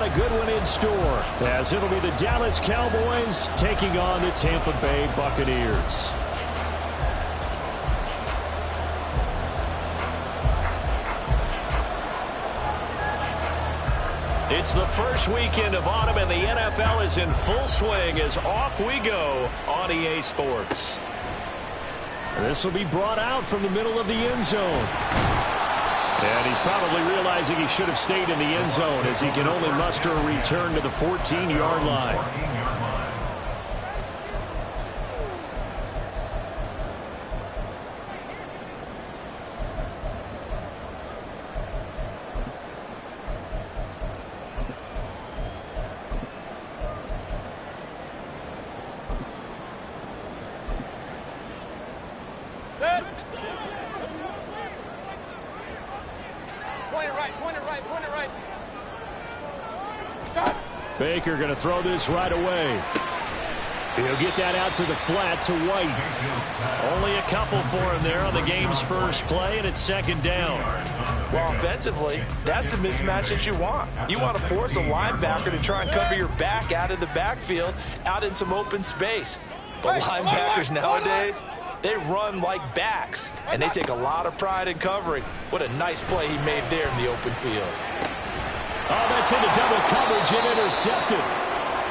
a good one in store, as it'll be the Dallas Cowboys taking on the Tampa Bay Buccaneers. It's the first weekend of autumn, and the NFL is in full swing as off we go on EA Sports. This will be brought out from the middle of the end zone. And he's probably realizing he should have stayed in the end zone, as he can only muster a return to the 14-yard line. Baker going to throw this right away. He'll get that out to the flat to White. Only a couple for him there on the game's first play, and it's second down. Well, offensively, that's the mismatch that you want. You want to force a linebacker to try and cover your back out of the backfield, out in some open space. But linebackers nowadays, they run like backs, and they take a lot of pride in covering. What a nice play he made there in the open field. Oh, that's into double coverage and intercepted.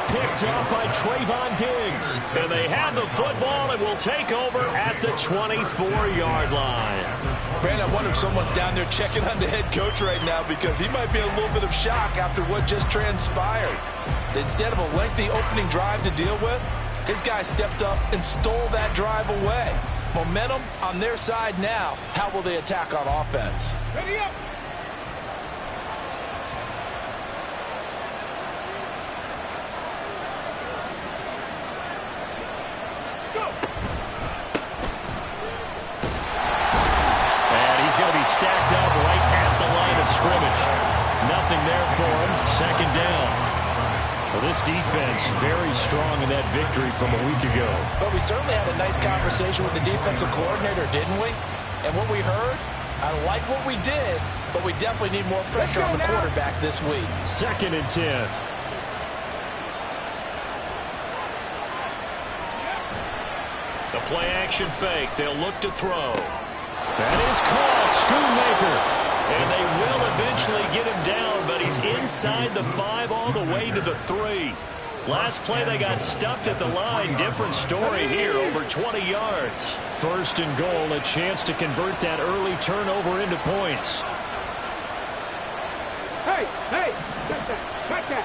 Picked up by Trayvon Diggs. And they have the football and will take over at the 24-yard line. Brandon, I wonder if someone's down there checking on the head coach right now, because he might be in a little bit of shock after what just transpired. Instead of a lengthy opening drive to deal with, his guy stepped up and stole that drive away. Momentum on their side now. How will they attack on offense? Ready up. Stacked up right at the line of scrimmage. Nothing there for him. Second down. Well, this defense very strong in that victory from a week ago. But we certainly had a nice conversation with the defensive coordinator, didn't we? And what we heard, I like what we did, but we definitely need more pressure on the quarterback this week. Second and 10. The play action fake. They'll look to throw. That is caught. Schoonmaker. And they will eventually get him down, but he's inside the 5 all the way to the 3. Last play they got stuffed at the line. Different story here, over 20 yards. First and goal, a chance to convert that early turnover into points. Hey, check that. Ready.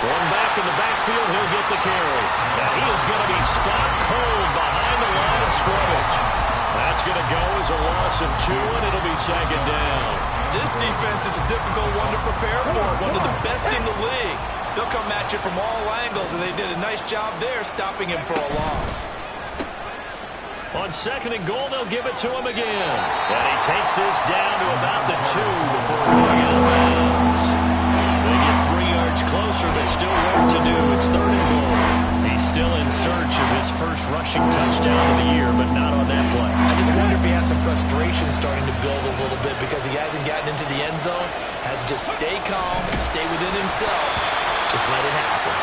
One back in the backfield, he'll get the carry. Now he is going to be stopped cold behind the line of scrimmage. That's going to go as a loss of 2, and it'll be second down. This defense is a difficult one to prepare for, one of the best in the league. They'll come at you from all angles, and they did a nice job there stopping him for a loss. On second and goal, they'll give it to him again. And he takes this down to about the 2 before going out of bounds. They get 3 yards closer, but still work to do. It's third and goal. He's still in search of his first rushing touchdown of the year, but not on that play. I just wonder if he has some frustration starting to build a little bit because he hasn't gotten into the end zone. Has to just stay calm, stay within himself. Just let it happen.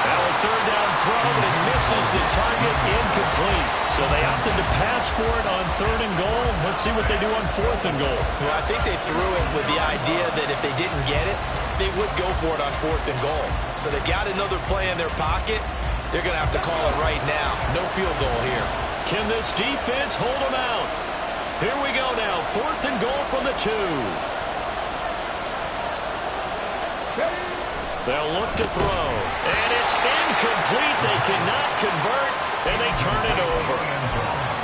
Now a third down throw, but it misses the target, incomplete. So they opted to pass for it on third and goal. Let's see what they do on fourth and goal. Well, I think they threw it with the idea that if they didn't get it, they would go for it on fourth and goal. So they got another play in their pocket. They're going to have to call it right now. No field goal here. Can this defense hold them out? Here we go now. Fourth and goal from the 2. They'll look to throw. And it's incomplete. They cannot convert, and they turn it over.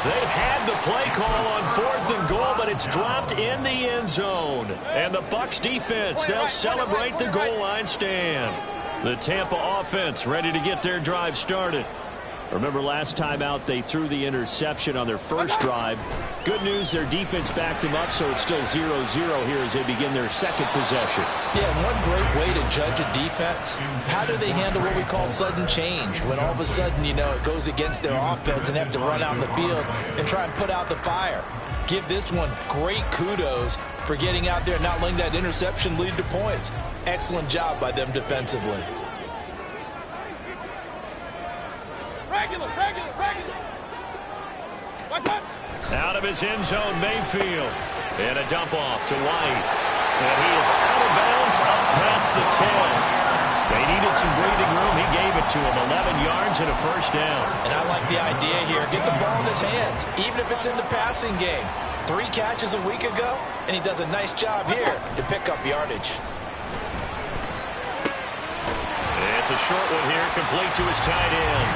They've had the play call on fourth and goal, but it's dropped in the end zone. And the Bucs defense, they'll celebrate the goal line stand. The Tampa offense ready to get their drive started. Remember last time out they threw the interception on their first drive. Good news, their defense backed them up, so it's still 0-0 here as they begin their second possession. Yeah, one great way to judge a defense, how do they handle what we call sudden change? When all of a sudden, you know, it goes against their offense and they have to run out in the field and try and put out the fire. Give this one great kudos for getting out there and not letting that interception lead to points. Excellent job by them defensively. Regular. What's up? Out of his end zone, Mayfield. And a dump off to White. And he is out of bounds up past the 10. They needed some breathing room. He gave it to him. 11 yards and a first down. And I like the idea here. Get the ball in his hands, even if it's in the passing game. 3 catches a week ago, and he does a nice job here to pick up yardage. It's a short one here, complete to his tight end.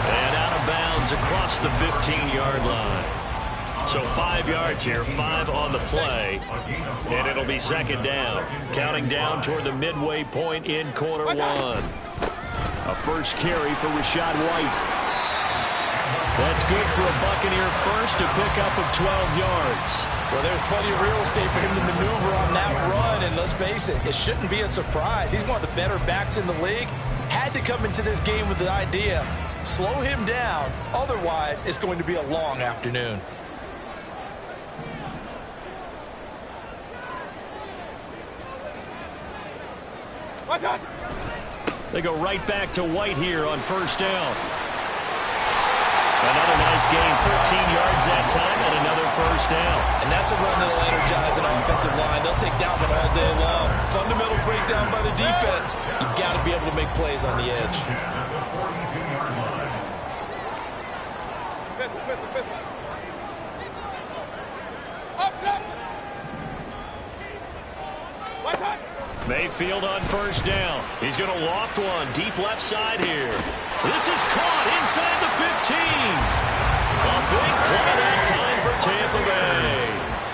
And out of bounds across the 15-yard line. So 5 yards here, 5 on the play, and it'll be second down. Counting down toward the midway point in quarter one. A first carry for Rachaad White. That's good for a Buccaneer first, a pickup of 12 yards. Well, there's plenty of real estate for him to maneuver on that run, and let's face it, it shouldn't be a surprise. He's one of the better backs in the league. Had to come into this game with the idea, slow him down, otherwise it's going to be a long afternoon. They go right back to White here on first down. Another nice gain, 13 yards that time, and another first down. And that's a run that'll energize an offensive line. They'll take that one all day long. Fundamental breakdown by the defense. You've got to be able to make plays on the edge. Mayfield on first down. He's going to loft one deep left side here. This is caught inside the 15. A big play that time for Tampa Bay.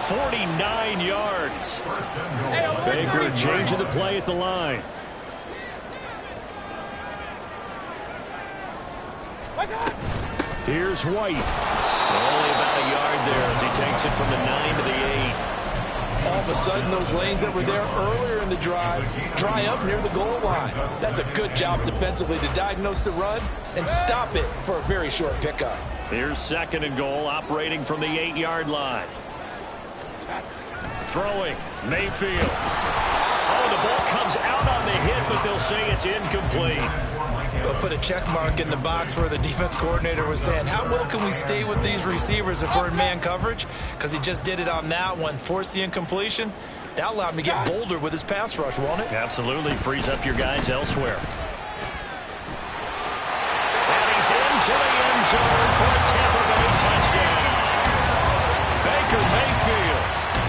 49 yards. Baker changing the play at the line. Here's White. Only about a yard there as he takes it from the 9 to the 8. All of a sudden, those lanes that were there earlier in the drive dry up near the goal line. That's a good job defensively to diagnose the run and stop it for a very short pickup. Here's second and goal, operating from the 8-yard line. Throwing, Mayfield. Oh, the ball comes out on the hit, but they'll say it's incomplete. They'll put a check mark in the box where the defense coordinator was saying, how well can we stay with these receivers if we're in man coverage? Because he just did it on that one, forced the incompletion. That allowed him to get bolder with his pass rush, won't it? Absolutely, frees up your guys elsewhere. And he's into the end zone for a Tampa Bay touchdown. Baker Mayfield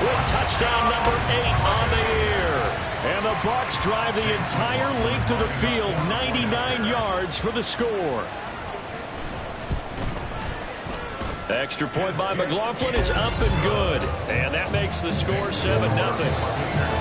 with touchdown number 8 on the year. And the Bucs drive the entire length of the field, 99 yards for the score. The extra point by McLaughlin is up and good. And that makes the score 7-0.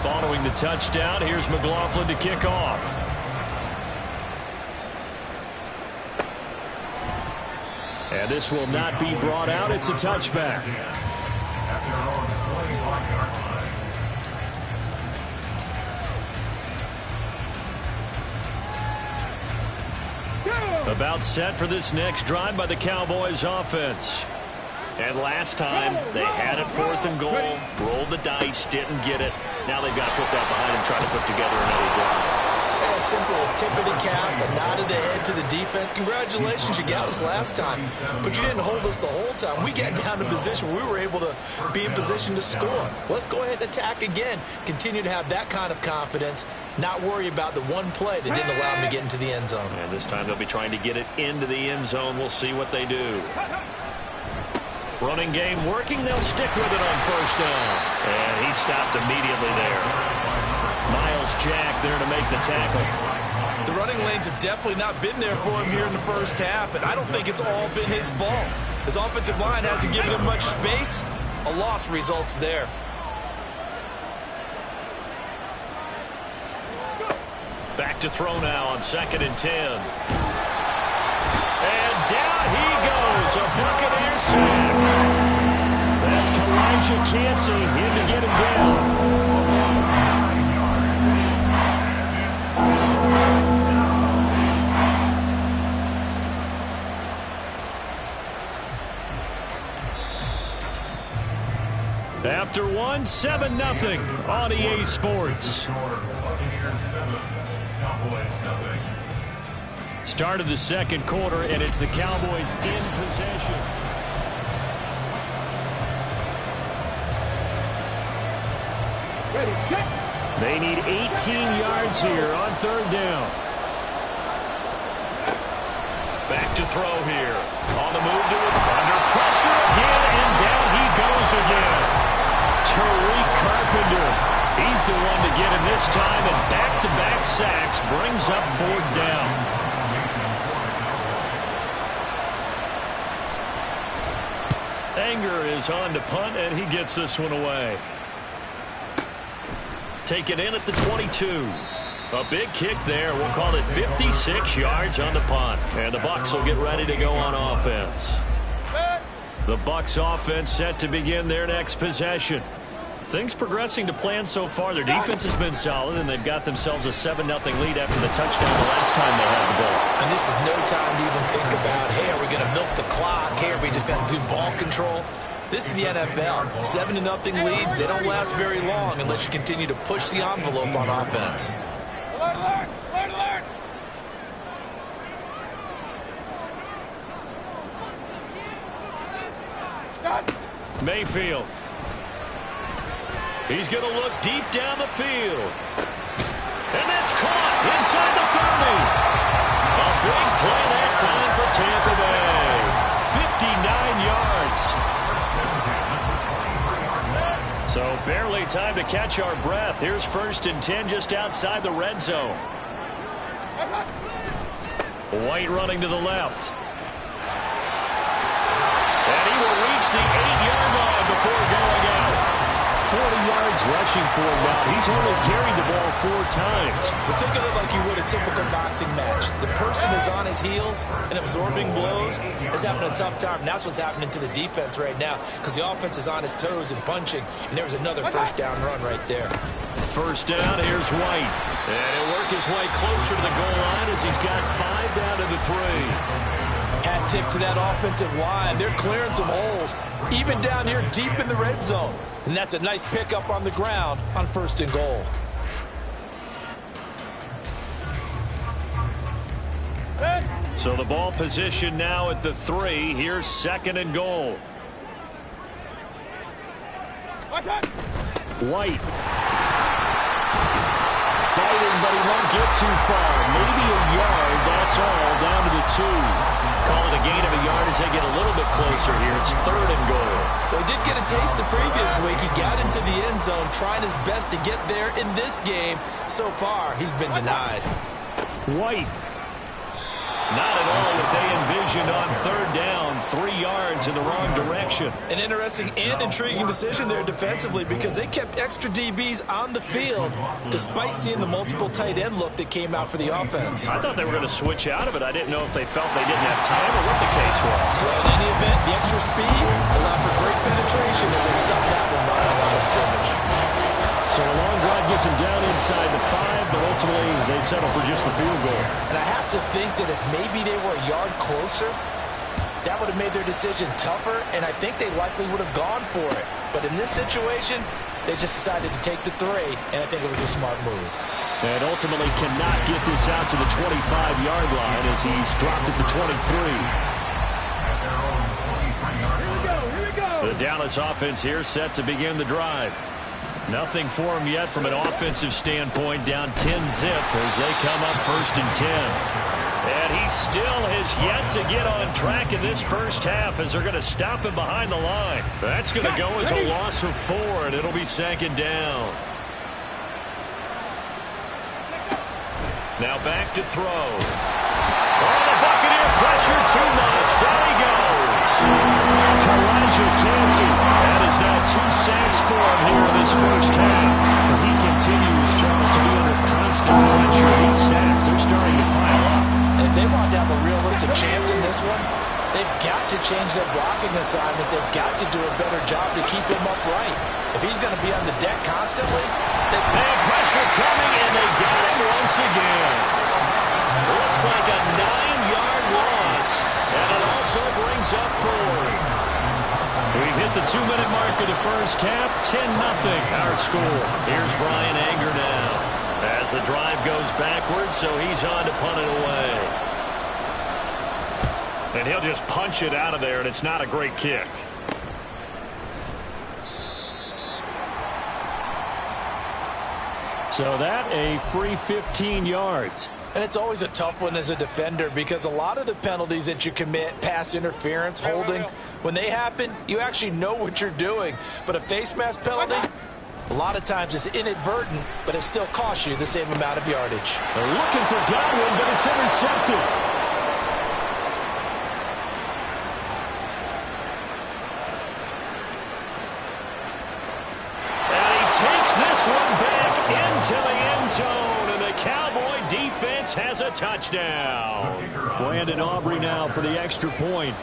Following the touchdown, here's McLaughlin to kick off. And this will not be brought out. It's a touchback. About set for this next drive by the Cowboys offense. And last time, they had it 4th and goal, rolled the dice, didn't get it. Now they've got to put that behind them, try to put together another drive. A simple tip of the cap, a nod of the head to the defense. Congratulations, you got us last time, but you didn't hold us the whole time. We got down to position where we were able to be in position to score. Let's go ahead and attack again. Continue to have that kind of confidence, not worry about the one play that didn't allow them to get into the end zone. And this time they'll be trying to get it into the end zone. We'll see what they do. Running game working. They'll stick with it on first down. And he stopped immediately there. Myles Jack there to make the tackle. The running lanes have definitely not been there for him here in the first half, and I don't think it's all been his fault. His offensive line hasn't given him much space. A loss results there. Back to throw now on 2nd and 10. And down he goes. It's a Buccaneer sack. That's Kalijah Kancey in to get him down. After one, 7-0 on EA Sports. Start of the second quarter, and it's the Cowboys in possession. Ready, kick. They need 18 yards here on third down. Back to throw here. On the move to it. Under pressure again, and down he goes again. Tariq Carpenter. He's the one to get him this time, and back-to-back sacks brings up fourth down. Anger is on to punt, and he gets this one away. Taken in at the 22. A big kick there. We'll call it 56 yards on the punt. And the Bucs will get ready to go on offense. The Bucs offense set to begin their next possession. Things progressing to plan so far. Their defense has been solid, and they've got themselves a 7-0 lead after the touchdown the last time they had the ball. And this is no time to even think about, hey, are we going to milk the clock? Hey, are we just going to do ball control? This is the NFL. 7-0 leads, they don't last very long unless you continue to push the envelope on offense. Alert, alert, alert, alert. Stop. Mayfield. He's going to look deep down the field. And that's caught inside the 30. A big play that time for Tampa Bay. 59 yards. So barely time to catch our breath. Here's 1st and 10 just outside the red zone. White running to the left. And he will reach the 8-yard line before going out. 40 yards rushing for him now. He's only carried the ball 4 times. But think of it like you would a typical boxing match. The person is on his heels and absorbing blows is having a tough time. And that's what's happening to the defense right now because the offense is on his toes and punching. And there's another first down run right there. First down, here's White. And he'll work his way closer to the goal line as he's got 5 down to the 3. Hat tip to that offensive line. They're clearing some holes, even down here deep in the red zone. And that's a nice pickup on the ground on 1st and goal. So the ball position now at the 3. Here's 2nd and goal. White. Fighting, but he won't get too far. Maybe a yard, that's all, down to the 2. Call it a gain of a yard as they get a little bit closer here. It's 3rd and goal. Well, he did get a taste the previous week. He got into the end zone, trying his best to get there in this game. So far, he's been denied. White. Not at all what they envisioned on 3rd down. 3 yards in the wrong direction. An interesting and intriguing decision there defensively because they kept extra DBs on the field despite seeing the multiple tight end look that came out for the offense. I thought they were going to switch out of it. I didn't know if they felt they didn't have time or what the case was. Well, in any event, the extra speed allowed for great penetration as they stuffed that one behind the line of scrimmage. So a long drive gets them down inside the 5, but ultimately they settle for just the field goal. And I have to think that if maybe they were a yard closer, that would have made their decision tougher, and I think they likely would have gone for it. But in this situation, they just decided to take the 3, and I think it was a smart move. And ultimately cannot get this out to the 25-yard line as he's dropped at the 23. Here we go. The Dallas offense here set to begin the drive. Nothing for him yet from an offensive standpoint, down 10-zip as they come up 1st and 10. And he still has yet to get on track in this first half as they're going to stop him behind the line. That's going to go as a loss of 4, and it'll be 2nd down. Now back to throw. Oh, the Buccaneer pressure too much. Down he goes. Kalijah Kancey. That is now 2 sacks for him here in this first half. He continues, Charles, to be under constant pressure. These sacks are starting to pile up. And if they want to have a realistic chance in this one, They've got to change their blocking assignments. They've got to do a better job to keep him upright. If he's going to be on the deck constantly, they have pressure coming, and they got him once again. Looks like a 9-yard loss, and it also brings up 4. We've hit the 2-minute mark of the first half, 10-0 our score. Here's Bryan Anger now as the drive goes backwards, so he's on to punt it away. And he'll just punch it out of there, and it's not a great kick. So that a free 15 yards. And it's always a tough one as a defender because a lot of the penalties that you commit, pass interference, holding, when they happen, you actually know what you're doing. But a face mask penalty, a lot of times it's inadvertent, but it still costs you the same amount of yardage. They're looking for Godwin, but it's intercepted. This one back into the end zone, and the Cowboy defense has a touchdown. Brandon Aubrey now for the extra point.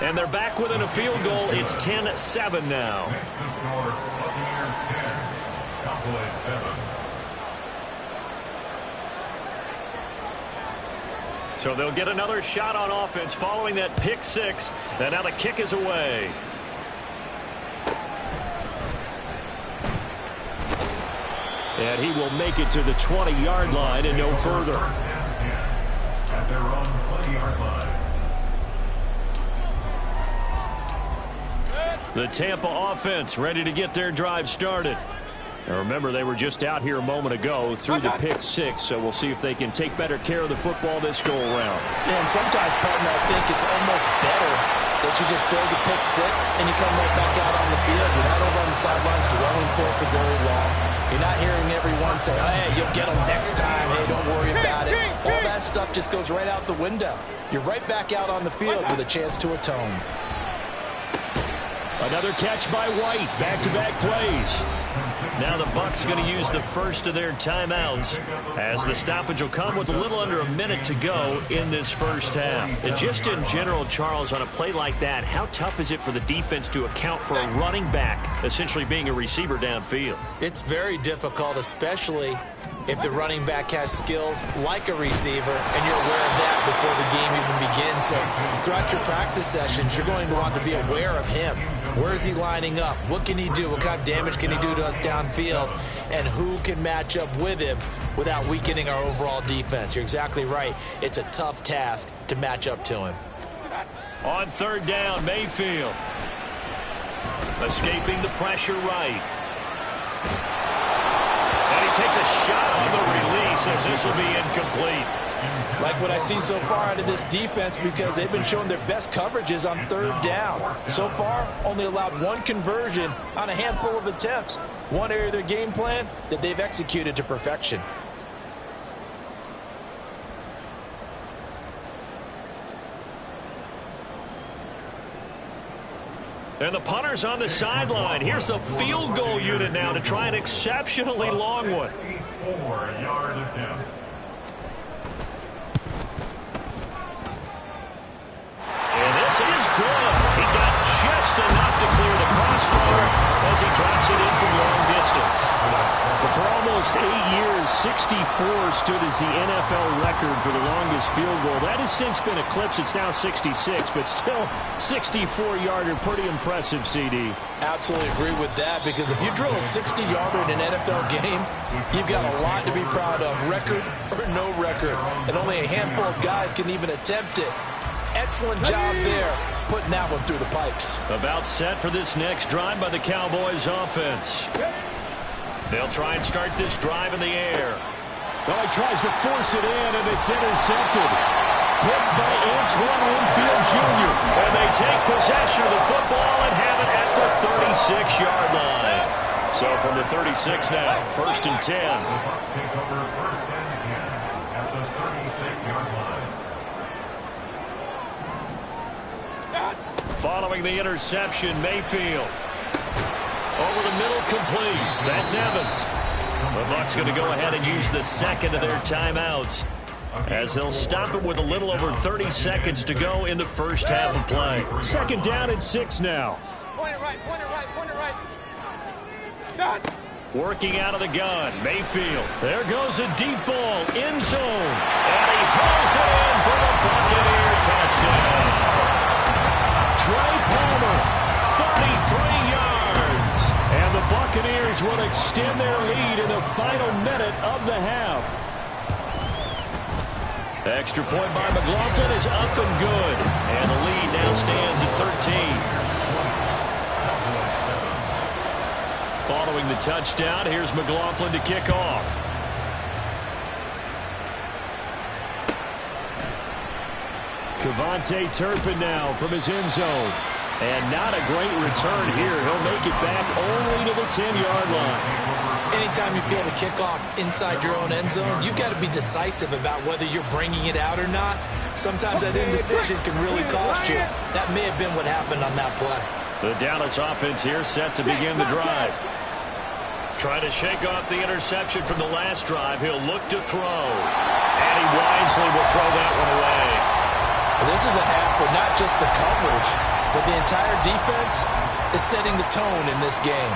And they're back within a field goal. It's 10-7 now. Next to score, Buccaneers 10, Cowboys 7. So they'll get another shot on offense following that pick six. And now the kick is away. And he will make it to the 20-yard line and no further. At their own 20-yard line. The Tampa offense ready to get their drive started. Now remember, they were just out here a moment ago through the pick six, so we'll see if they can take better care of the football this go-around. Yeah, and sometimes, partner, I think it's almost better that you just throw the pick six and you come right back out on the field. You're not over on the sidelines dwelling for very long. You're not hearing everyone say, hey, you'll get them next time. Hey, don't worry about it. All that stuff just goes right out the window. You're right back out on the field with a chance to atone. Another catch by White. Back-to-back plays. Now the Bucs going to use the first of their timeouts as the stoppage will come with a little under a minute to go in this first half. And just in general, Charles, on a play like that, how tough is it for the defense to account for a running back essentially being a receiver downfield? It's very difficult, especially if the running back has skills like a receiver and you're aware of that before the game even begins. So throughout your practice sessions, you're going to want to be aware of him. Where is he lining up? What can he do? What kind of damage can he do to us downfield? And who can match up with him without weakening our overall defense? You're exactly right. It's a tough task to match up to him. On third down, Mayfield. Escaping the pressure right. And he takes a shot on the release as this will be incomplete. Like what I see so far out of this defense because they've been showing their best coverages on third down. So far, only allowed one conversion on a handful of attempts. One area of their game plan that they've executed to perfection. And the punter's on the sideline. Here's the field goal unit now to try an exceptionally long one. 4-yard attempt. And this is good. He got just enough to clear the crossbar as he drops it in from long distance. But for almost 8 years, 64 stood as the NFL record for the longest field goal. That has since been eclipsed. It's now 66, but still 64-yarder. Pretty impressive, CD. Absolutely agree with that because if you drill a 60-yarder in an NFL game, you've got a lot to be proud of, record or no record. And only a handful of guys can even attempt it. Excellent job there, putting that one through the pipes. About set for this next drive by the Cowboys offense. They'll try and start this drive in the air. Well, he tries to force it in, and it's intercepted. Picked by Antoine Winfield Jr. And they take possession of the football and have it at the 36-yard line. So from the 36 now, 1st and 10. The Bucs take over 1st and 10 at the 36-yard line. Following the interception, Mayfield. Over the middle, complete. That's Evans. The Bucs going to go ahead and use the second of their timeouts. as they'll stop it with a little over 30 seconds to go in the first half of play. Second down and 6 now. Point it right, point it right, point it right. Start. Working out of the gun, Mayfield. There goes a deep ball, end zone. And he hauls it in for the Buccaneer touchdown. Trey Palmer, 33 yards. And the Buccaneers will extend their lead in the final minute of the half. Extra point by McLaughlin is up and good. And the lead now stands at 13. Following the touchdown, here's McLaughlin to kick off. KaVontae Turpin now from his end zone. And not a great return here. He'll make it back only to the 10-yard line. Anytime you feel the kickoff inside your own end zone, you've got to be decisive about whether you're bringing it out or not. Sometimes that indecision can really cost you. That may have been what happened on that play. The Dallas offense here set to begin the drive. Trying to shake off the interception from the last drive. He'll look to throw. And he wisely will throw that one away. This is a half where not just the coverage, but the entire defense is setting the tone in this game.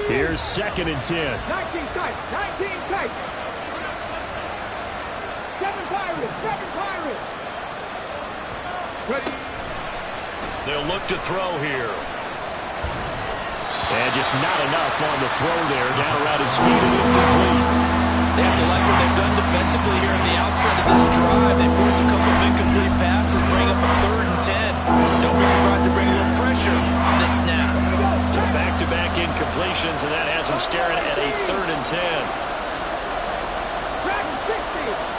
Here's 2nd and 10. 19 tight, 19 tight. 7 Pirates, 7 Pirates. Ready. They'll look to throw here. And just not enough on the throw there. Down around his feet and incomplete. They have to like what they've done defensively here on the outset of this drive. They forced a couple of incomplete passes, bring up a 3rd and 10. Don't be surprised to bring a little pressure on this snap. So back-to-back incompletions, and that has them staring at a 3rd and 10. Dragon 60.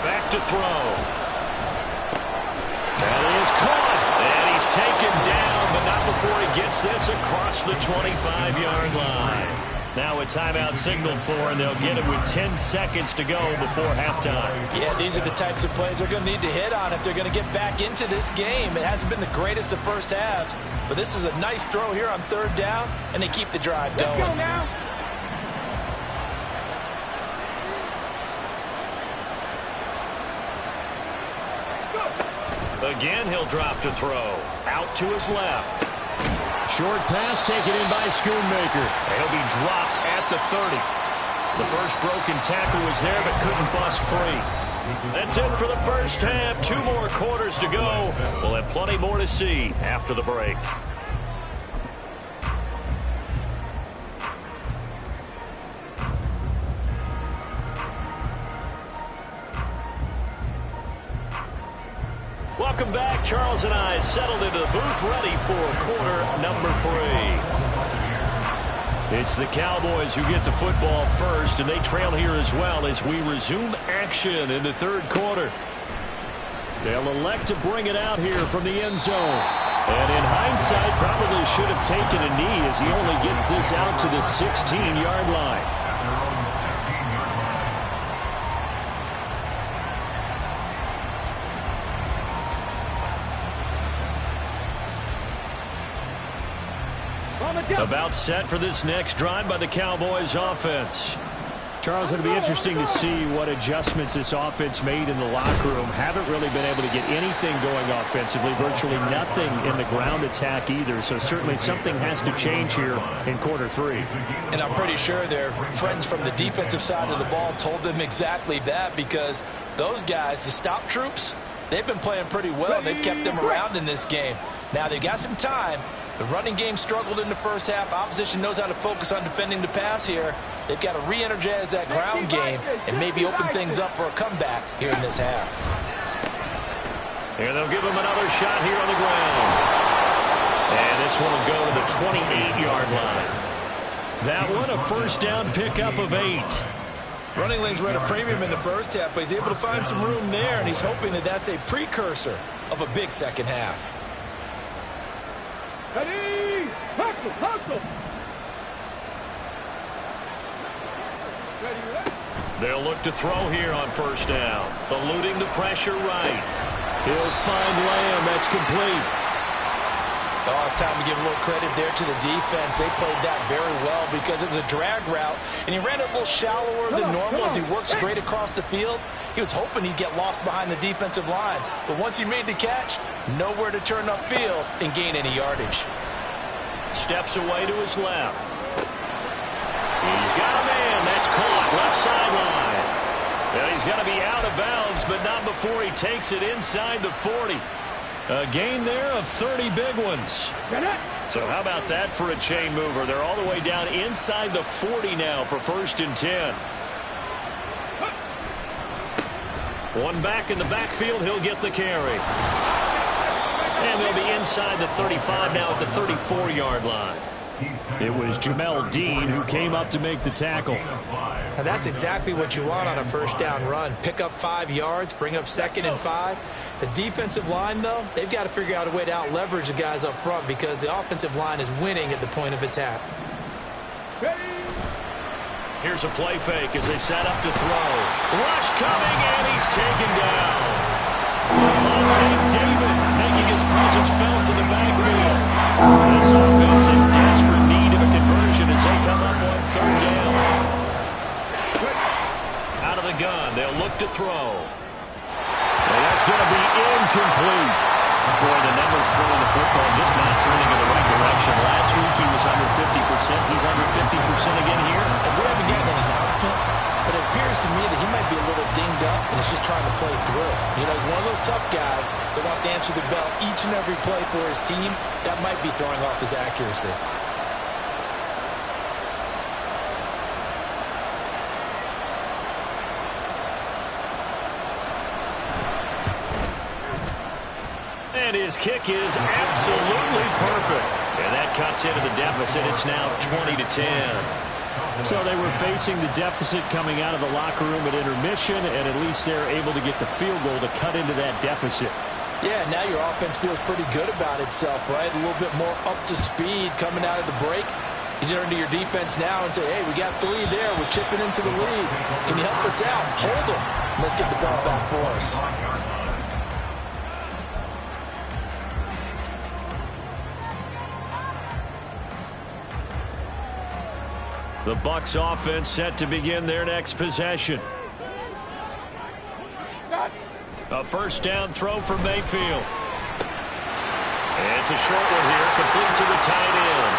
Back to throw. That is caught. And he's taken down, but not before he gets this across the 25-yard line. Now a timeout signaled for, and they'll get it with 10 seconds to go before halftime. Yeah, these are the types of plays they're going to need to hit on if they're going to get back into this game. It hasn't been the greatest of first halves, but this is a nice throw here on 3rd down, and they keep the drive going. Let's go now. Again, he'll drop to throw. Out to his left. Short pass taken in by Schoonmaker. He'll be dropped at the 30. The first broken tackle was there, but couldn't bust free. That's it for the first half. 2 more quarters to go. We'll have plenty more to see after the break. Welcome back. Charles and I settled into the booth, ready for quarter number 3. It's the Cowboys who get the football first, and they trail here as well as we resume action in the 3rd quarter. They'll elect to bring it out here from the end zone. And in hindsight, probably should have taken a knee as he only gets this out to the 16-yard line. About set for this next drive by the Cowboys offense. Charles, it'll be interesting to see what adjustments this offense made in the locker room. Haven't really been able to get anything going offensively, virtually nothing in the ground attack either. So certainly something has to change here in quarter 3. And I'm pretty sure their friends from the defensive side of the ball told them exactly that, because those guys, the stop troops, they've been playing pretty well. They've kept them around in this game. Now they've got some time. The running game struggled in the first half. Opposition knows how to focus on defending the pass here. They've got to re-energize that ground game and maybe open things up for a comeback here in this half. And they'll give him another shot here on the ground. And this one will go to the 28-yard line. That one, a first down pickup of 8. Running lanes were at a premium in the first half, but he's able to find some room there, and he's hoping that that's a precursor of a big second half. Ready, hustle, hustle. Ready, They'll look to throw here on first down. Eluding the pressure right. He'll find Lamb. That's complete. Oh, it's time to give a little credit there to the defense. They played that very well because it was a drag route, and he ran it a little shallower than normal as he worked straight across the field. He was hoping he'd get lost behind the defensive line, but once he made the catch, nowhere to turn upfield and gain any yardage. Steps away to his left. He's got a man. That's caught left sideline. Well, he's got to be out of bounds, but not before he takes it inside the 40. A gain there of 30 big ones. So how about that for a chain mover? They're all the way down inside the 40 now for 1st and 10. One back in the backfield. He'll get the carry. And they'll be inside the 35 now at the 34-yard line. It was Jamel Dean who came up to make the tackle. Now that's exactly what you want on a first down run. Pick up 5 yards, bring up 2nd and 5. The defensive line, though, they've got to figure out a way to out-leverage the guys up front because the offensive line is winning at the point of attack. Here's a play fake as they set up to throw. Rush coming, and he's taken down. Levante David making his presence felt in the backfield. This offense in desperate need of a conversion as they come up on 3rd down. Out of the gun, they'll look to throw. And that's going to be incomplete. Boy, the numbers throwing the football just not trending in the right direction. Last week he was under 50%. He's under 50% again here. And we haven't gotten an announcement, but it appears to me that he might be a little dinged up and is just trying to play through. You know, he's one of those tough guys that wants to answer the bell each and every play for his team. That might be throwing off his accuracy. And his kick is absolutely perfect. And that cuts into the deficit. It's now 20-10. So they were facing the deficit coming out of the locker room at intermission, and at least they're able to get the field goal to cut into that deficit. Yeah, now your offense feels pretty good about itself, right? A little bit more up to speed coming out of the break. You turn to your defense now and say, hey, we got 3 there. We're chipping into the lead. Can you help us out? Hold them. Let's get the ball back for us. The Bucs offense set to begin their next possession. A first down throw for Mayfield. It's a short one here, complete to the tight end.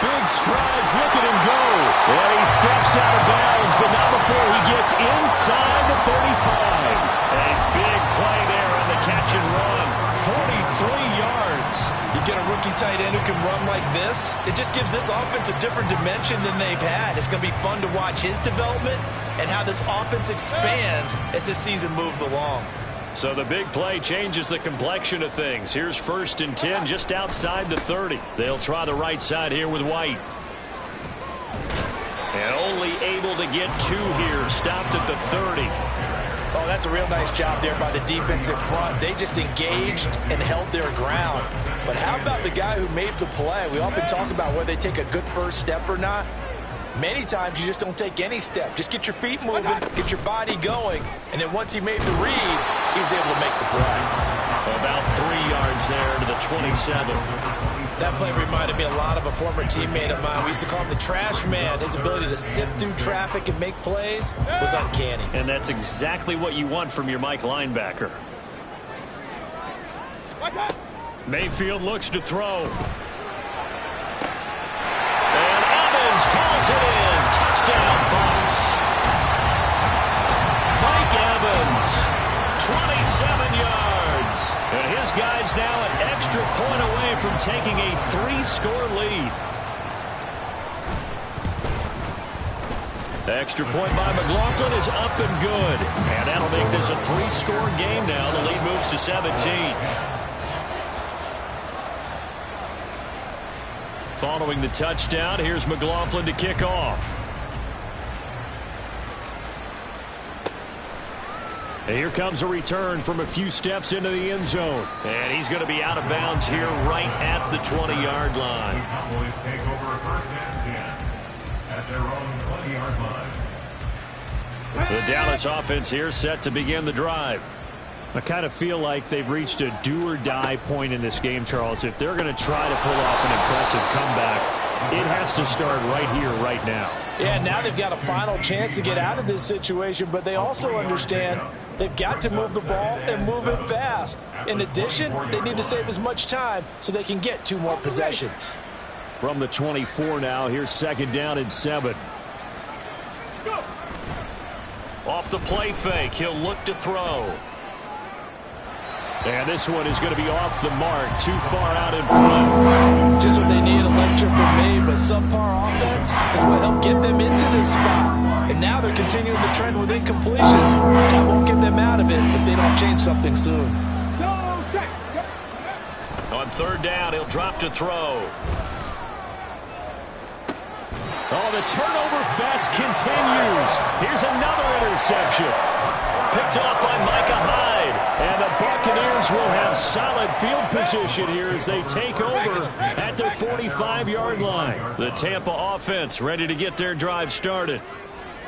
Big strides, look at him go. And he steps out of bounds, but not before he gets inside the 35. A big play there on the catch and run. 43 yards. You get a rookie tight end who can run like this, it just gives this offense a different dimension than they've had. It's going to be fun to watch his development and how this offense expands as this season moves along. So the big play changes the complexion of things. Here's 1st and 10 just outside the 30. They'll try the right side here with White. And only able to get 2 here. Stopped at the 30. Oh, that's a real nice job there by the defensive front. They just engaged and held their ground. But how about the guy who made the play? We often talk about whether they take a good first step or not. Many times you just don't take any step. Just get your feet moving, get your body going, and then once he made the read, he was able to make the play. About 3 yards there to the 27. That play reminded me a lot of a former teammate of mine. We used to call him the trash man. His ability to sift through traffic and make plays was uncanny. And that's exactly what you want from your Mike linebacker. Mayfield looks to throw. And Evans calls it in. Touchdown, Bucs. Mike Evans, 27 yards. And his guy's now an extra point away from taking a 3-score lead. The extra point by McLaughlin is up and good. And that'll make this a 3-score game now. The lead moves to 17. Following the touchdown, here's McLaughlin to kick off. And here comes a return from a few steps into the end zone. And he's going to be out of bounds here right at the 20-yard line. The Cowboys take over 1st and 10 at their own 20-yard line. The Dallas offense here set to begin the drive. I kind of feel like they've reached a do-or-die point in this game, Charles. If they're going to try to pull off an impressive comeback, it has to start right here, right now. Yeah, now they've got a final chance to get out of this situation, but they also understand they've got to move the ball and move it fast. In addition, they need to save as much time so they can get 2 more possessions. From the 24 now, here's 2nd down and 7. Off the play fake, he'll look to throw. And this one is going to be off the mark, too far out in front. Just what they need, a lecture from me, but subpar offense is what helped get them into this spot. And now they're continuing the trend with incompletions. That won't get them out of it if they don't change something soon. On 3rd down, he'll drop to throw. Oh, the turnover fest continues. Here's another interception. Picked off by Micah Hyde. And the Buccaneers will have solid field position here as they take over at their 45-yard line. The Tampa offense ready to get their drive started.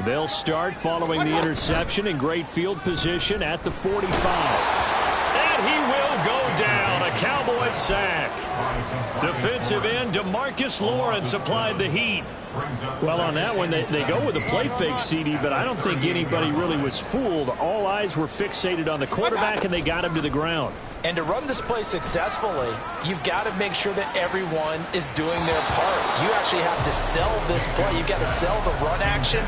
They'll start following the interception in great field position at the 45. And he will go down. A Cowboys sack. Defensive end DeMarcus Lawrence applied the heat. Well, on that one, they go with a play fake, CD, but I don't think anybody really was fooled. All eyes were fixated on the quarterback, and they got him to the ground. And to run this play successfully, you've got to make sure that everyone is doing their part. You actually have to sell this play. You've got to sell the run action.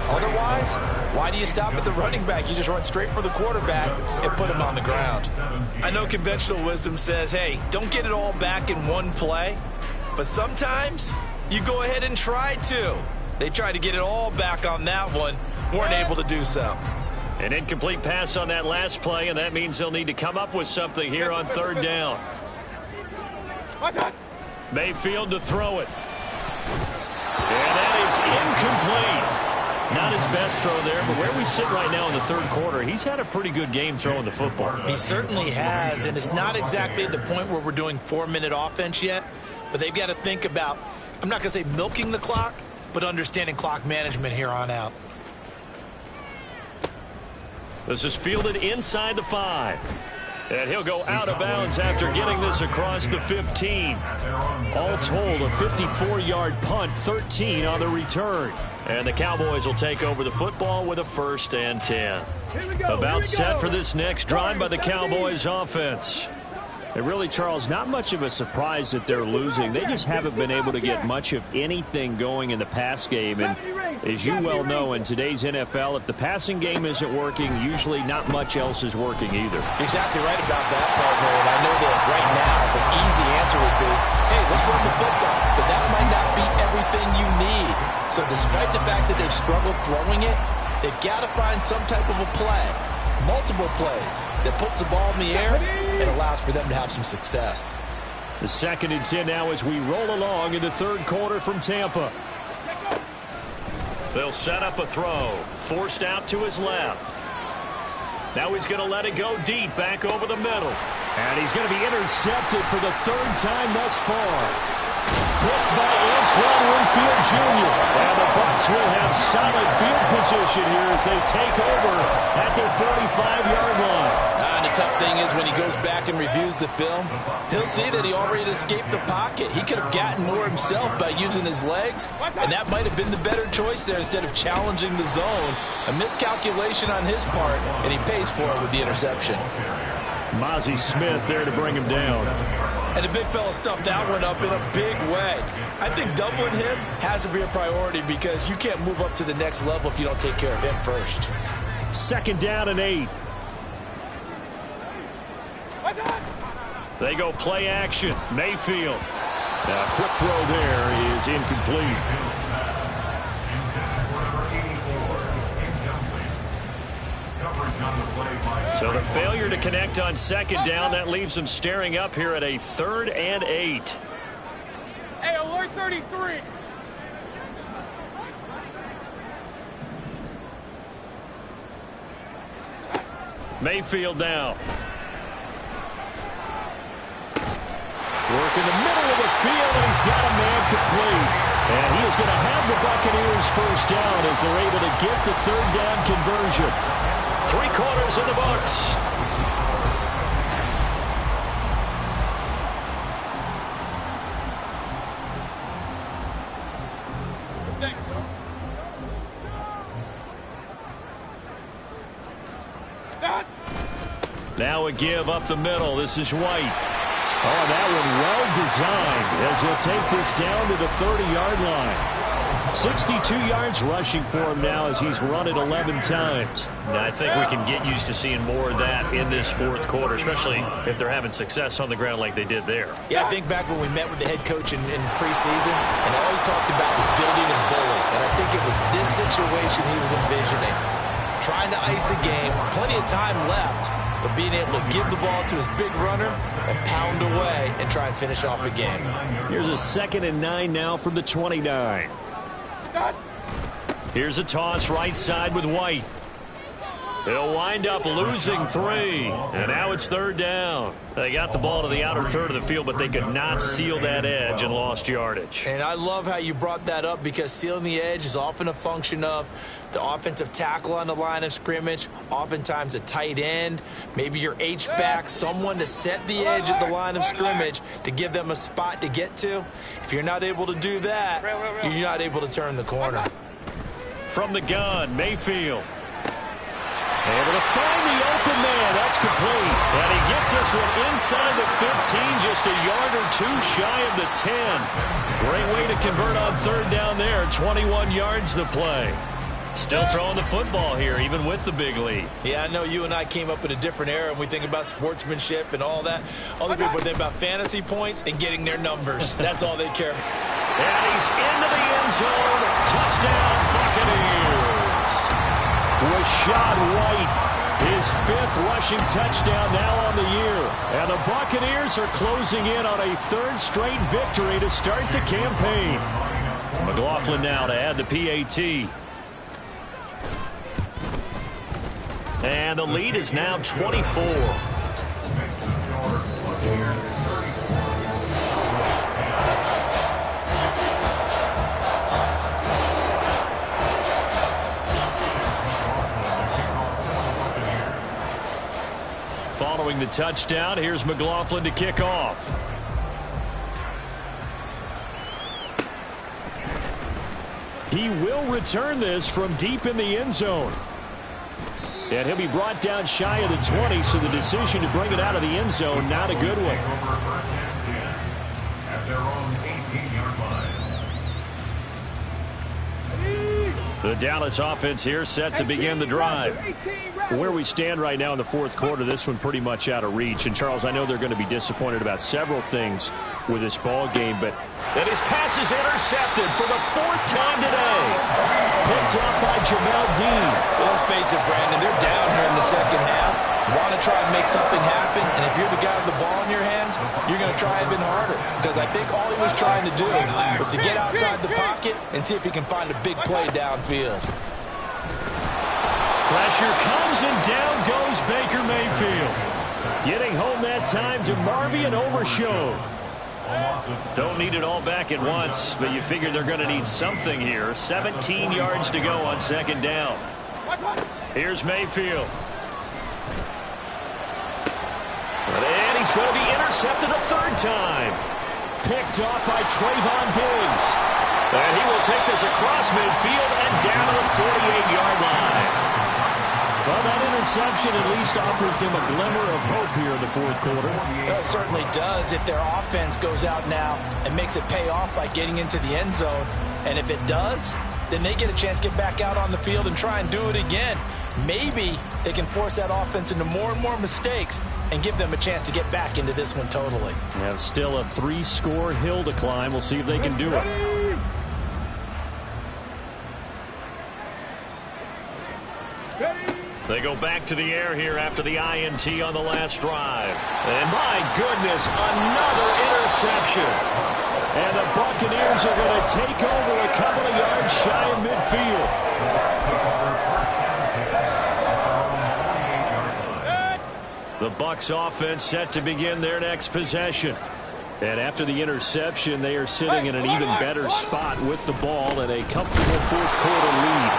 Otherwise, why do you stop at the running back? You just run straight for the quarterback and put him on the ground. I know conventional wisdom says, hey, don't get it all back in one play. But sometimes you go ahead and try to. They tried to get it all back on that one. Weren't able to do so. An incomplete pass on that last play, and that means they'll need to come up with something here on 3rd down. Mayfield to throw it. And that is incomplete. Not his best throw there, but where we sit right now in the 3rd quarter, he's had a pretty good game throwing the football. He certainly has, and it's not exactly at the point where we're doing 4-minute offense yet, but they've got to think about, I'm not going to say milking the clock, but understanding clock management here on out. This is fielded inside the 5. And he'll go out of bounds after getting this across the 15. All told, a 54-yard punt, 13 on the return. And the Cowboys will take over the football with a 1st and 10. About set for this next drive by the Cowboys offense. And really, Charles, not much of a surprise that they're losing. They just haven't been able to get much of anything going in the pass game. And as you well know, in today's NFL, if the passing game isn't working, usually not much else is working either. Exactly right about that, partner. And I know that right now the easy answer would be, hey, let's run the football. But that might not be everything you need. So despite the fact that they've struggled throwing it, they've got to find some type of a play, multiple plays, that puts the ball in the air and allows for them to have some success. The 2nd and 10 now as we roll along in the 3rd quarter from Tampa. They'll set up a throw. Forced out to his left. Now he's going to let it go deep back over the middle. And he's going to be intercepted for the 3rd time thus far. Picked by Antoine Winfield Jr. And the Bucs will have solid field position here as they take over at their 45-yard line. And the tough thing is when he goes back and reviews the film, he'll see that he already escaped the pocket. He could have gotten more himself by using his legs, and that might have been the better choice there instead of challenging the zone. A miscalculation on his part, and he pays for it with the interception. Mazi Smith there to bring him down. And the big fella stuffed that one up in a big way. I think doubling him has to be a priority because you can't move up to the next level if you don't take care of him first. 2nd down and 8. They go play action. Mayfield. A quick throw there is incomplete. So the failure to connect on 2nd down, that leaves them staring up here at a 3rd and 8. Hey, alert 33. Mayfield now. Work in the middle of the field, and he's got a man complete. And he is going to have the Buccaneers first down as they're able to get the third down conversion. 3 quarters in the books. Now a give up the middle. This is White. Oh, that one well designed as he'll take this down to the 30-yard line. 62 yards rushing for him now as he's run it 11 times. Now, I think we can get used to seeing more of that in this fourth quarter, especially if they're having success on the ground like they did there. Yeah, I think back when we met with the head coach in preseason, and all he talked about was building a bully. And I think it was this situation he was envisioning. Trying to ice a game, plenty of time left, but being able to give the ball to his big runner and pound away and try and finish off a game. Here's a 2nd and 9 now from the 29. Here's a toss right side with White. He'll wind up losing 3. And now it's 3rd down. They got the ball to the outer third of the field, but they could not seal that edge and lost yardage. And I love how you brought that up because sealing the edge is often a function of the offensive tackle on the line of scrimmage, oftentimes a tight end, maybe your H-back, someone to set the edge at the line of scrimmage to give them a spot to get to. If you're not able to do that, you're not able to turn the corner. From the gun, Mayfield. Able to find the open man. That's complete. And he gets this one inside the 15, just a yard or 2 shy of the 10. Great way to convert on 3rd down there. 21 yards the play. Still throwing the football here, even with the big lead. Yeah, I know you and I came up in a different era, and we think about sportsmanship and all that. Other people think about fantasy points and getting their numbers. That's all they care about. And he's into the end zone. Touchdown, Buccaneers. Rachaad White, his 5th rushing touchdown now on the year. And the Buccaneers are closing in on a 3rd straight victory to start the campaign. McLaughlin now to add the PAT. And the lead is now 24. Following the touchdown, here's McLaughlin to kick off. He will return this from deep in the end zone. And he'll be brought down shy of the 20, so the decision to bring it out of the end zone, not a good one. At their own 18-yard line. The Dallas offense here set to begin the drive. Where we stand right now in the fourth quarter, this one pretty much out of reach. And, Charles, I know they're going to be disappointed about several things with this ball game, but... And his pass is intercepted for the 4th time today. Picked up by Jamel Dean. Well, let's face it, Brandon, they're down here in the second half. Want to try and make something happen, and if you're the guy with the ball in your hands, you're going to try even harder. Because I think all he was trying to do was to get outside the pocket and see if he can find a big play downfield. Pressure comes, and down goes Baker Mayfield. Getting home that time to Marvion Overshown. Don't need it all back at once, but you figure they're going to need something here. 17 yards to go on 2nd down. Here's Mayfield. And he's going to be intercepted a 3rd time. Picked off by Trayvon Diggs. And he will take this across midfield and down to the 48-yard line. Well, that interception at least offers them a glimmer of hope here in the fourth quarter. Well, it certainly does if their offense goes out now and makes it pay off by getting into the end zone. And if it does, then they get a chance to get back out on the field and try and do it again. Maybe they can force that offense into more and more mistakes and give them a chance to get back into this one totally. Have still a 3-score hill to climb. We'll see if they can do it. They go back to the air here after the INT on the last drive. And my goodness, another interception. And the Buccaneers are going to take over a couple of yards shy of midfield. The Bucs offense set to begin their next possession. And after the interception, they are sitting in an even better spot with the ball and a comfortable fourth-quarter lead.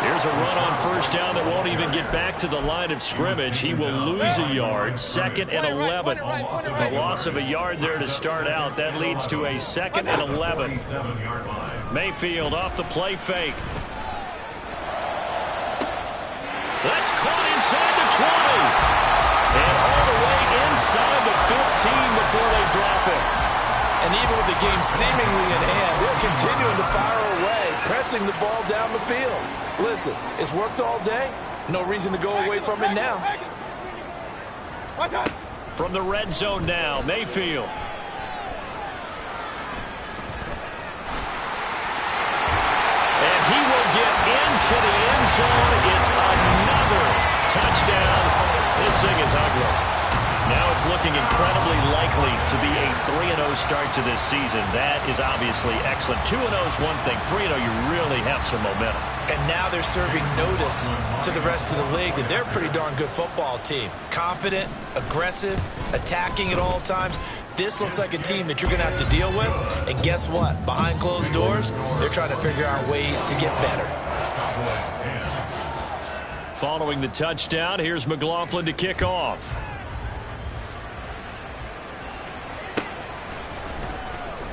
Here's a run on first down that won't even get back to the line of scrimmage. He will lose a yard, 2nd and 11. A loss of a yard there to start out. That leads to a 2nd and 11. Mayfield off the play fake. That's caught inside the 20. And all the way inside the 15 before they drop it. And even with the game seemingly in hand, they're continuing to fire away, pressing the ball down the field. Listen, it's worked all day. No reason to go away from it now. From the red zone now, Mayfield. And he will get into the end zone. It's another touchdown. This thing is ugly. Now it's looking incredibly likely to be a 3-0 start to this season. That is obviously excellent. 2-0 is one thing. 3-0, you really have some momentum. And now they're serving notice to the rest of the league that they're a pretty darn good football team. Confident, aggressive, attacking at all times. This looks like a team that you're going to have to deal with. And guess what? Behind closed doors, they're trying to figure out ways to get better. Following the touchdown, here's McLaughlin to kick off.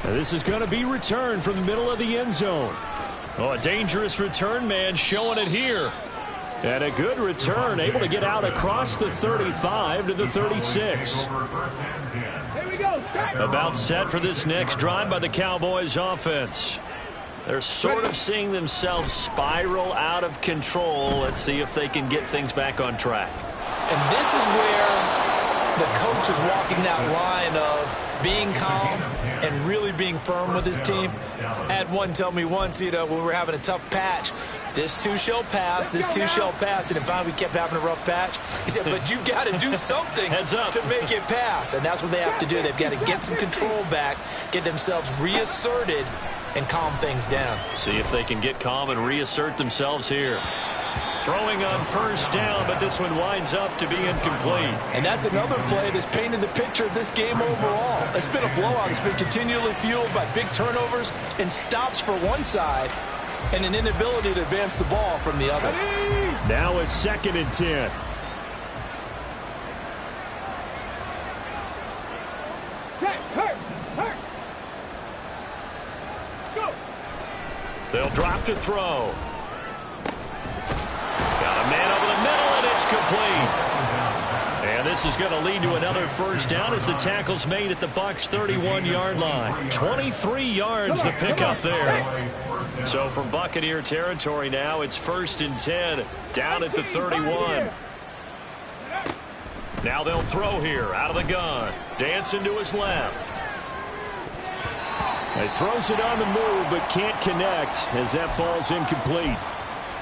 This is going to be returned from the middle of the end zone. Oh, a dangerous return man showing it here. And a good return, able to get out across the 35 to the 36. About set for this next drive by the Cowboys offense. They're sort of seeing themselves spiral out of control. Let's see if they can get things back on track. And this is where the coach is walking that line of being calm and really being firm with his team. I had one tell me once, when we were having a tough patch, this too shall pass, this too shall pass. And finally we kept having a rough patch. He said, but you've got to do something to make it pass. And that's what they have to do. They've got to get some control back, get themselves reasserted, and calm things down. See if they can get calm and reassert themselves here. Throwing on first down, but this one winds up to be incomplete. And that's another play that's painted the picture of this game overall. It's been a blowout. It's been continually fueled by big turnovers and stops for one side and an inability to advance the ball from the other. Now a 2nd and 10. They'll drop to throw. Got a man over the middle, and it's complete. And this is going to lead to another first down as the tackle's made at the Bucs' 31-yard line. 23 yards the pickup there. So from Buccaneer territory now, it's 1st and 10, down at the 31. Now they'll throw here out of the gun. Dancing to his left. He throws it on the move, but can't connect as that falls incomplete.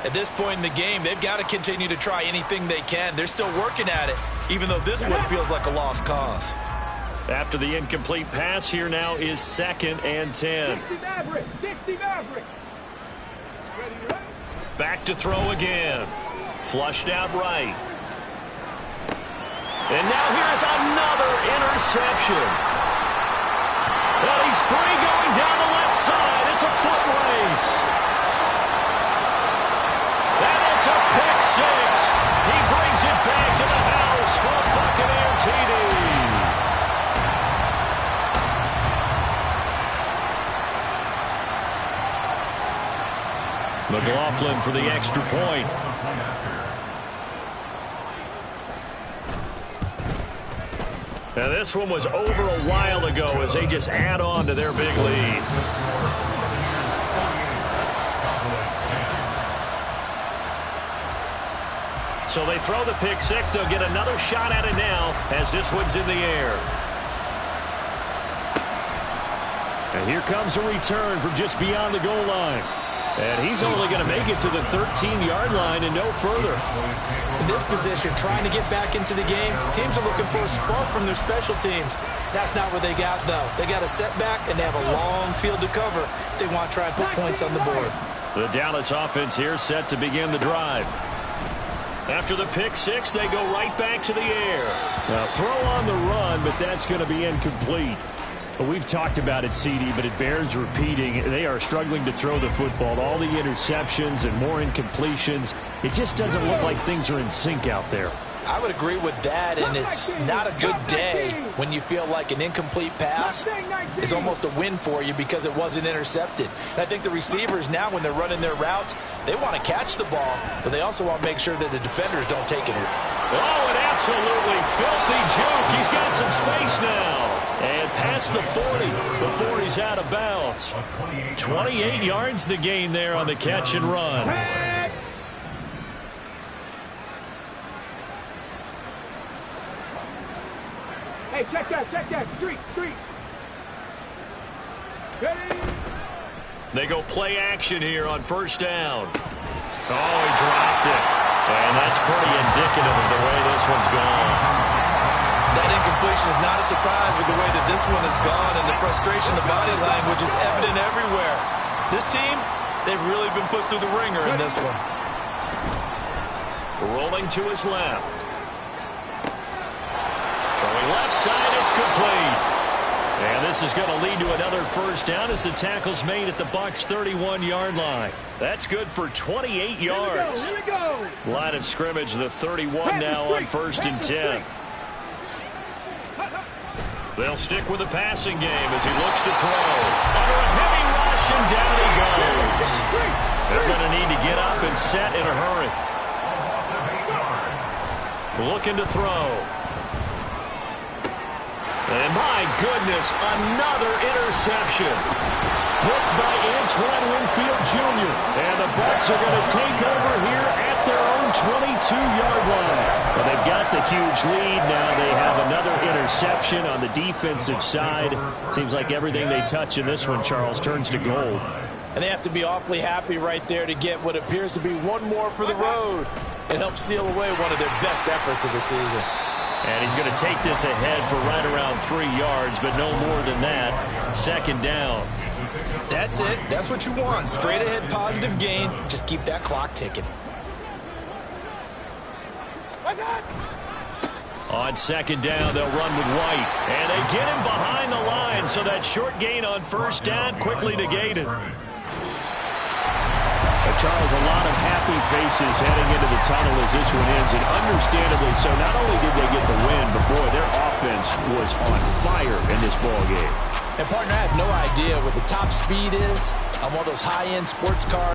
At this point in the game, they've got to continue to try anything they can. They're still working at it, even though this one feels like a lost cause. After the incomplete pass, here now is 2nd and 10. Back to throw again. Flushed out right. And now here's another interception. Well, he's free going down the left side. It's a foot race. And it's a pick six. He brings it back to the house for a Buccaneer TD. McLaughlin for the extra point. Now this one was over a while ago as they just add on to their big lead. So they throw the pick six. They'll get another shot at it now as this one's in the air. And here comes a return from just beyond the goal line. And he's only going to make it to the 13-yard line and no further. In this position, trying to get back into the game, teams are looking for a spark from their special teams. That's not what they got, though. They got a setback, and they have a long field to cover if they want to try and put points on the board. The Dallas offense here set to begin the drive. After the pick six, they go right back to the air. Now throw on the run, but that's going to be incomplete. Well, we've talked about it, CD, but it bears repeating. They are struggling to throw the football. All the interceptions and more incompletions. It just doesn't look like things are in sync out there. I would agree with that, and it's not a good day when you feel like an incomplete pass is almost a win for you because it wasn't intercepted. And I think the receivers now, when they're running their routes, they want to catch the ball, but they also want to make sure that the defenders don't take it. Oh, an absolutely filthy juke. He's got some space now. And past the 40 before he's out of bounds. 28 yards the gain there on the catch and run. Hey, check that. Street. Ready? They go play action here on first down. Oh, he dropped it. And that's pretty indicative of the way this one's gone. That incompletion is not a surprise with the way that this one has gone, and the frustration, the body language is evident everywhere. This team, they've really been put through the ringer in this one. Rolling to his left. Throwing left side, it's complete. And this is going to lead to another first down as the tackle's made at the Bucs' 31-yard line. That's good for 28 yards. Here we go. Line of scrimmage, the 31 now on first and 10. They'll stick with the passing game as he looks to throw. Under a heavy rush, and down he goes. They're going to need to get up and set in a hurry. Looking to throw. And my goodness, another interception. Picked by Antoine Winfield Jr. And the Bucs are going to take over here at their own 22-yard line. Well, they've got the huge lead. Now they have another interception on the defensive side. Seems like everything they touch in this one, Charles, turns to gold. And they have to be awfully happy right there to get what appears to be one more for the road. It helps seal away one of their best efforts of the season. And he's going to take this ahead for right around 3 yards, but no more than that. Second down. That's it. That's what you want. Straight ahead, positive gain. Just keep that clock ticking. On second down, they'll run with White. And they get him behind the line, so that short gain on first down quickly negated. Charles, a lot of happy faces heading into the tunnel as this one ends, and understandably so. Not only did they get the win, but boy, their offense was on fire in this ball game. And partner, I have no idea what the top speed is on one of those high-end sports cars.